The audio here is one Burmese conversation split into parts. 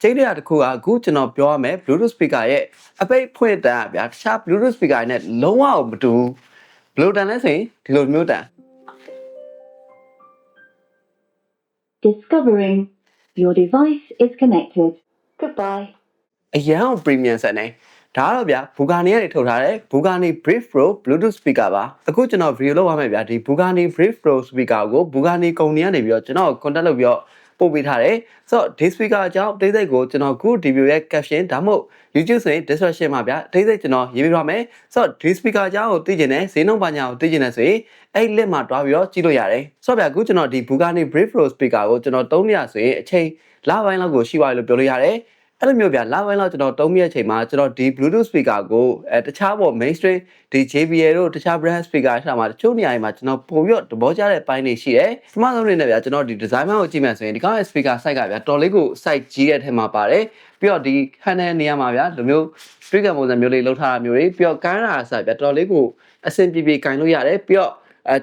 ချိန်ရတခုကအခုကျွန်တော်ပြောရမယ် Bluetooth speaker ရဲ့အပိတ်ဖွင့်တန်းဗျာတခြား Bluetooth speaker နဲ့လုံးဝမတူဘူးဘယ်လိုတန်းလဲဆိုရင်ဒီလိုမျိုးတန်း Discovering your device is connected. Goodbye. အရန် premium ဆက်နေဒါကတော့ဗျာ Bugani ကနေထုတ်ထားတဲ့ Bugani Brave Pro Bluetooth speaker ပါအခုကျွန်တော် video လုပ်ရမယ်ဗျာဒီ Bugani Brave Pro speaker ကို Bugani ကုမ္ပဏီကနေပြီးတော့ကျွန်တော် contact လုပ်ပြီးတော့ပို့ပေးထားတယ်ဆိုတော့ဒီ speaker အကြောင်းအသေးစိတ်ကိုကျွန်တော်ခု video ရဲ့ caption ဒါမှမဟုတ် YouTube ဆိုရင် description မှာဗျာအသေးစိတ်ကျွန်တော်ရေးပေးပါမယ်ဆိုတော့ဒီ speaker အကြောင်းကိုသိချင်တယ်ဈေးနှုန်းပါညာကိုသိချင်တယ်ဆိုရင်အဲ့ link မှာတွားပြီးတော့ကြည့်လို့ရတယ်ဆိုတော့ဗျာအခုကျွန်တော်ဒီ Bugani Brave Pro speaker ကိုကျွန်တော်သုံးနေရဆိုရင်အချိန်လပိုင်းလောက်ကိုရှိပါလို့ပြောလို့ရတယ်အဲ့လိုမျိုးဗျာလာပိုင်းလောက်ကျွန်တော်သုံးမိတဲ့အချိန်မှာကျွန်တော်ဒီ Bluetooth speaker ကိုတခြားပေါ့ mainstream ဒီ JBL တို့တခြား brand speaker အစားမှာတချို့နေရာတွေမှာကျွန်တော်ပုံပြီးတော့သဘောကျတဲ့ပိုင်းတွေရှိတယ်။ပထမဆုံးအနေနဲ့ဗျာကျွန်တော်ဒီ design ကိုကြည့်မှဆိုရင်ဒီကောင်ရဲ့ speaker size ကဗျာတော်လေးကို size ကြီးတဲ့အထက်မှာပါတယ်။ပြီးတော့ဒီ handle နေရာမှာဗျာဒီမျိုး speaker ပုံစံမျိုးလေးလောက်ထားတာမျိုးတွေပြီးတော့ကမ်းတာအစားဗျာတော်လေးကိုအဆင်ပြေပြေကင်လို့ရတယ်ပြီးတော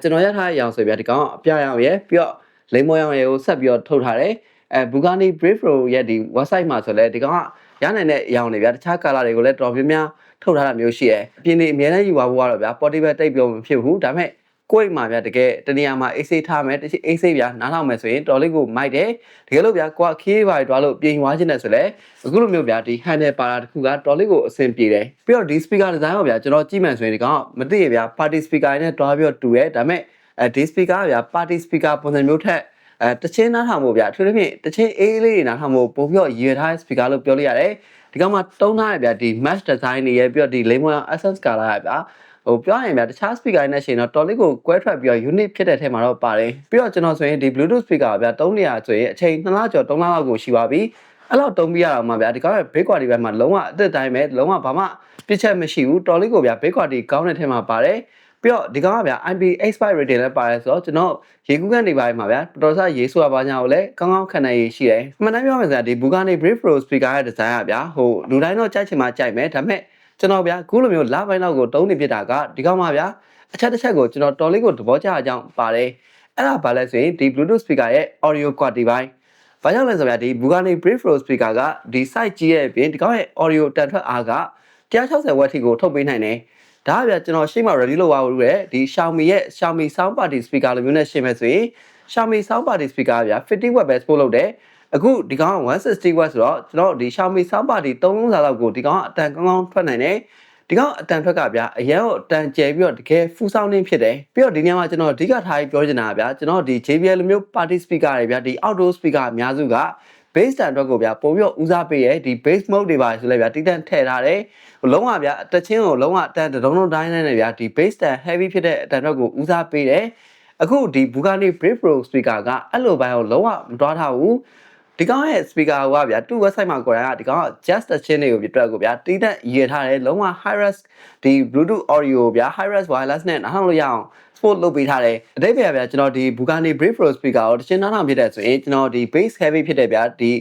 ့ကျွန်တော်ရထားတဲ့အရောင်ဆိုဗျာဒီကောင်အပြရောင်ရယ်ပြီးတော့လိမ္မောရောင်ရယ်ကိုဆက်ပြီးတော့ထုတ်ထားတယ်။ Bugani Brave Pro ရဲ့ဒီ website မှာဆိုလဲဒီကောင်ကရနိုင်တဲ့အရောင်တွေဗျာတခြား color တွေကိုလည်းတော်များများထုတ်ထားတာမျိုးရှိတယ်အပြင်နေအများနဲ့ယူပါဖို့ကတော့ဗျာ portable တိတ်ပြောမဖြစ်ဘူးဒါပေမဲ့ကိုယ့်အိမ်မှာဗျာတကယ်တနေရာမှာ AC ထားမယ်AC ဗျာနားထောင်မယ်ဆိုရင်တော်လေးကိုမိုက်တယ်တကယ်လို့ဗျာကိုကခီးပါတွားလို့ပြင်သွားခြင်းနဲ့ဆိုလဲအခုလိုမျိုးဗျာဒီ handle ပါတာတခုကတော်လေးကိုအဆင်ပြေတယ်ပြီးတော့ဒီ speaker design ကိုဗျာကျွန်တော်ကြည့်မှန်ဆိုရင်ဒီကောင်မသိရဗျာ party speaker နဲ့တွားပြီးတော့တူရဲဒါပေမဲ့ဒီ speaker ဗျာ party speaker ပုံစံမျိုးထက်တချင်းနားထောင်ဖို့ဗျာထူးထူးဖြင့်တချင်းအေးလေးတွေနားထောင်ဖို့ပို့ပြီးတော့ရည်ရွယ်ထားတဲ့ speaker လို့ပြောလို့ရတယ်ဒီကောင်မှာတုံးထားရဗျာဒီ mesh design တွေရဲ့ပြီးတော့ဒီ lemon essence color ရဗျာဟိုပြောရင်ဗျာတခြား speaker တွေနဲ့ရှင်တော့တော်လေးကိုကွဲထွက်ပြီးတော့ unique ဖြစ်တဲ့အထက်မှာတော့ပါတယ်ပြီးတော့ကျွန်တော်ဆိုရင်ဒီ Bluetooth speaker ဗျာ300ဆိုရင်အချိန်2လကျော်3လလောက်ကိုရှိပါပြီအဲ့လောက်တုံးပြီးရအောင်မှာဗျာဒီကောင်ရဲ့ base quality ဘက်မှာလုံးဝအသက်တိုင်းပဲလုံးဝဘာမှပြစ်ချက်မရှိဘူးတော်လေးကိုဗျာ base quality ကောင်းတဲ့ထဲမှာပါတယ်ပြီးတော့ဒီကောင်ကဗျာ IP85 rating လည်းပါတယ်ဆိုတော့ကျွန်တော်ရေကူးကန်နေပါမှာဗျာတော်တော်ရေးဆိုတာပါညာကိုလည်းကောင်းကောင်းခံနိုင်ရရှိတယ်။မှန်တမ်းပြောမယ်ဆိုရင်ဒီ Bugani Brave Pro speaker ရဲ့ design ကဗျာဟိုလူတိုင်းတော့ကြိုက်ချင်မှကြိုက်မယ်ဒါပေမဲ့ကျွန်တော်ဗျာခုလိုမျိုးလပိုင်းလောက်ကိုတုံးနေဖြစ်တာကဒီကောင်မှဗျာအချက်တစ်ချက်ကိုကျွန်တော်တော်လေးကိုသဘောကျအောင်ပါတယ်။အဲ့ဒါဘာလဲဆိုရင်ဒီ Bluetooth speaker ရဲ့ audio quality ပိုင်းဘာကြောင့်လဲဆိုတော့ဒီ Bugani Brave Pro speaker ကဒီ size ကြီးရဲ့အပြင်ဒီကောင်ရဲ့ audio တန်ထွက်အားက160 watt ထိကိုထုတ်ပေးနိုင်တယ်။ဒါကဗျာကျွန်တော်ရှေ့မှာ ready လုပ်သွားလို့ရဒီ Xiaomi ရဲ့ Xiaomi Sound Party speaker လိုမျိုးနဲ့ရှင်းမယ်ဆိုရင် Xiaomi Sound Party speaker ဗျာ50 watt ပဲ support လုပ်တယ်အခုဒီကောင်က160 watt ဆိုတော့ကျွန်တော်ဒီ Xiaomi Sound Party 3လုံးစာလောက်ကိုဒီကောင်ကအတန်ကောင်းကောင်းထွက်နိုင်တယ်ဒီကောင်အတန်ထွက်ကဗျာအရင်ကအတန်ကျဲပြီးတော့တကယ် full sounding ဖြစ်တယ်ပြီးတော့ဒီနေရာမှာကျွန်တော်အဓိကထားပြီးပြောချင်တာဗျာကျွန်တော်ဒီ JBL လိုမျိုး party speaker တွေဗျာဒီ outdoor speaker အများစုက bass တန်အတွက်ကိုဗျာပို့ပြီးတော့ဦးစားပေးရဲဒီ bass mode တွေပါဆိုလဲဗျာတိတန့်ထည့်ထားတယ်လုံးဝဗျာတချင်းကိုလုံးဝအတန်တုံးတုံးတိုင်းနဲ့ဗျာဒီ bass တန် heavy ဖြစ်တဲ့အတန်အတွက်ကိုဦးစားပေးတယ်အခုဒီ Bugani Brave Pro speaker ကအဲ့လိုပိုင်းကိုလုံးဝမတွားထားဘူးဒီကောင်ရဲ့ speaker ကဗျာသူ့ website မှာကိုယ်တိုင်ကဒီကောင်က just တချင်းတွေကိုပြတ်ကိုဗျာတိတန့်ရေးထားတယ်လုံးဝ high res ဒီ Bluetooth audio ဗျာ high res wireless နဲ့နားထောင်လို့ရအောင် support လုပ်ပေးထားတယ်အတိတ်ဗျာကျွန်တော်ဒီ Bugani Brave Pro speaker ကိုတချင်းနားထောင်ဖြစ်တဲ့ဆိုရင်ကျွန်တော်ဒီ bass heavy ဖြစ်တဲ့ဗျာဒီ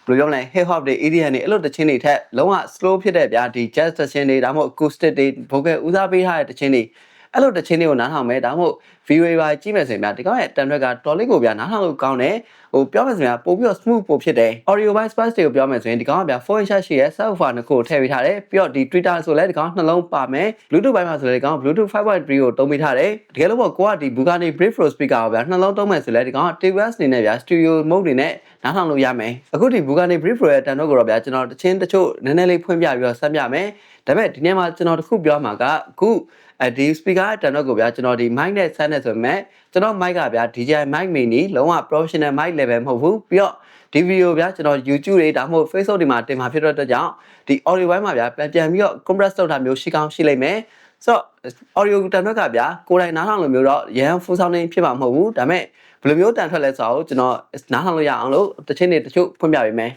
ဘယ်လိုပြောမလဲ hip hop တွေ EDM တွေအဲ့လိုတချင်းတွေထက်လုံးဝ slow ဖြစ်တဲ့ဗျာဒီ jazz တချင်းတွေဒါမှမဟုတ် acoustic တွေ vocal ဦးစားပေးထားတဲ့တချင်းတွေအဲ့လိုတချင်းတွေကိုနားထောင်မယ်ဒါမှမဟုတ် video တွေပါကြည့်မယ်ဆိုရင်ဗျာဒီကောင်ရဲ့တန်ထွက်ကတော်လေးကိုဗျာနားထောင်လို့ကောင်းတယ်ဟိုပြောမယ်ဆိုရင်ပို့ပြီးတော့ smooth ပို့ဖြစ်တယ် audio by space တွေကိုပြောမယ်ဆိုရင်ဒီကောင်ကဗျာ4 inch ရှိရဲ့ subwoofer နှစ်ခုကိုထည့်ပေးထားတယ်ပြီးတော့ဒီ Twitter ဆိုလဲဒီကောင်နှလုံးပါမယ် Bluetooth ဘိုင်းမှာဆိုလဲဒီကောင် Bluetooth 5.3 ကိုတုံးပေးထားတယ်တကယ်လို့ပေါ့ကိုကဒီ Bugani Brave Pro speaker ကိုဗျာနှလုံးတုံးမယ်ဆိုလဲဒီကောင်က TWS အနေနဲ့ဗျာ stereo mode တွေနဲ့နားထောင်လို့ရမယ်အခုဒီ Bugani Brave Pro ရဲ့တန်တော့ကိုတော့ဗျာကျွန်တော်တချင်းတချို့နည်းနည်းလေးဖွင့်ပြပြီးတော့ဆက်ပြမယ်ဒါပေမဲ့ဒီနေ့မှာကျွန်တော်တခုပြောမှာကအခုဒီ speaker ရဲ့တန်တော့ကိုဗျာကျွန်တော်ဒီ mic နဲ့ဆက်နေဆိုပေမဲ့ကျွန်တော် mic ကဗျာ DJI mic mini လုံးဝ professional mic level မဟုတ်ဘူးပြီးတော့ဒီ video ဗျာကျွန်တော် YouTube တွေဒါမှမဟုတ် Facebook တွေမှာတင်မှာဖြစ်တဲ့အတွက်ကြောင့်ဒီ audio ဘိုင်းမှာဗျာပြန်ပြီးတော့ compress လုပ်တာမျိုးရှိကောင်းရှိလိမ့်မယ်ဆိုတော့ audio တန်ထွက်ကဗျာကိုယ်တိုင်နားထောင်လို့မျိုးတော့ရန် full sounding ဖြစ်မှာမဟုတ်ဘူးဒါပေမဲ့ဘယ်လိုမျိုးတန်ထွက်လဲဆိုတော့ကျွန်တော်နားထောင်လို့ရအောင်လို့တချင်းတွေတချို့ဖွင့်ပြပေးမယ်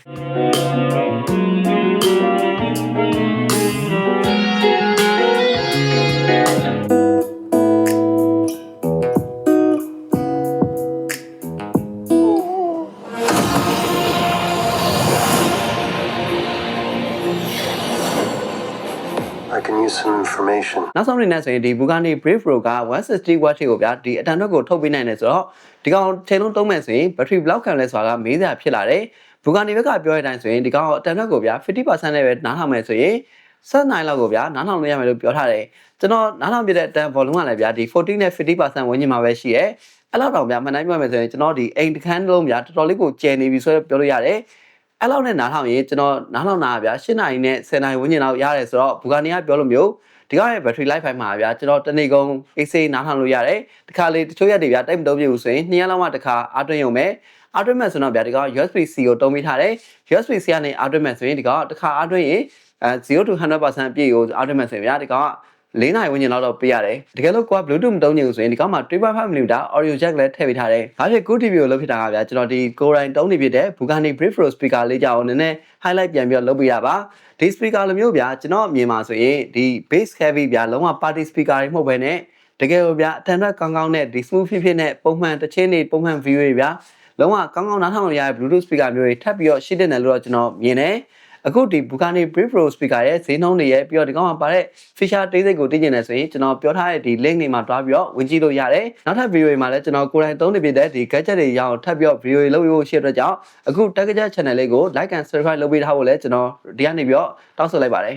နောက်ဆုံးအနေနဲ့ဆိုရင်ဒီ Bugani Brave Pro က160 watt ကိုဗျာဒီအတန်ထွက်ကိုထုတ်ပေးနိုင်တယ်ဆိုတော့ဒီကောင်ချိန်လုံးသုံးမယ်ဆိုရင် battery block ခံလဲဆိုတာကမေးစရာဖြစ်လာတယ် Bugatti ဘက်ကပြောတဲ့အတိုင်းဆိုရင်ဒီကောင်အတန်ထွက်ကိုဗျာ 50% နဲ့ပဲနားထောင်မယ်ဆိုရင်7-9လောက်ကိုဗျာနားထောင်လို့ရမယ်လို့ပြောထားတယ်ကျွန်တော်နားထောင်ပြတဲ့အတန် volume ကလည်းဗျာဒီ40နဲ့ 50% ဝန်းကျင်မှာပဲရှိရဲအဲ့လောက်တော့ဗျာမှန်တိုင်းပြောမယ်ဆိုရင်ကျွန်တော်ဒီအိမ်တစ်ခန်းလုံးဗျာတော်တော်လေးကိုကျယ်နေပြီဆိုတော့ပြောလို့ရတယ်အဲ့လောက်နဲ့နားထောင်ရင်ကျွန်တော်နားထောင်တာဗျာ8နာရီနဲ့10နာရီဝန်းကျင်လောက်ရတယ်ဆိုတော့ Bugatti ကပြောလို့မျိုးဒီကောင်ရဲ့ battery life ပိုင်းမှာဗျာကျွန်တော်တနေ့ကုန် AC နားထောင်လို့ရတယ်တခါလေတချို့ရက်တွေဗျာတိတ်မတုံးပြဘူးဆိုရင်2ရက်လောက်မှတခါအားသွင်းရုံပဲအားသွင်းမဲ့ဆိုတော့ဗျာဒီကောင် USB-C ကိုတုံးပေးထားတယ် USB-C ကနေအားသွင်းမဲ့ဆိုရင်ဒီကောင်တခါအားသွင်းရင်0 to 100% အပြည့်ကိုအားသွင်းမဲ့ဆိုရင်ဗျာဒီကောင်4နာရီဝန်းကျင်လောက်တော့ပေးရတယ်တကယ်လို့ကိုက Bluetooth မတုံးချင်ဘူးဆိုရင်ဒီကောင်မှာ 3.5mm audio jack လည်းထည့်ပေးထားတယ်ဒါဖြစ် Good TV ကိုလုပ်ဖြစ်တာကဗျာကျွန်တော်ဒီကိုယ်တိုင်တုံးနေဖြစ်တဲ့ Bugatti Brave Pro speaker လေးကြောင်နည်းနည်း highlight ပြန်ပြီးတော့လုပ်ပေးတာပါဒီ speaker လိုမျိုးဗျာကျွန်တော်အမြင်မှာဆိုရင်ဒီ bass heavy ဗျာလုံးဝ party speaker တွေမဟုတ်ဘဲနဲ့တကယ်လို့ဗျာအတန်ထွက်ကောင်းကောင်းနဲ့ဒီ smooth ဖြစ်နဲ့ပုံမှန်တချင်းတွေပုံမှန် view တွေဗျာလုံးဝကောင်းကောင်းနားထောင်လို့ရတဲ့ Bluetooth speaker မျိုးတွေထပ်ပြီးတော့ရှိတဲ့နယ်လို့တော့ကျွန်တော်မြင်တယ်အခုဒီ Bugatti Brave Pro speaker ရဲ့ဈေးနှုန်းတွေရဲ့ပြီးတော့ဒီကောင်မှာပါတဲ့ feature တိတ်စိတ်ကိုသိကျင်နေဆိုရင်ကျွန်တော်ပြောထားတဲ့ဒီ link တွေမှာတွားပြီးတော့ဝင်ကြည့်လို့ရတယ်နောက်ထပ် video တွေမှာလည်းကျွန်တော်ကိုယ်တိုင်သုံးနေပြတဲ့ဒီ gadget တွေရအောင်ထပ်ပြီးတော့ video တွေလုပ်ဖို့ရှိတဲ့အတွက်ကြောင့်အခု Tech Gadget channel လေးကို like and subscribe လုပ်ပေးထားဖို့လည်းကျွန်တော်ဒီကနေပြီးတော့တောင်းဆိုလိုက်ပါတယ်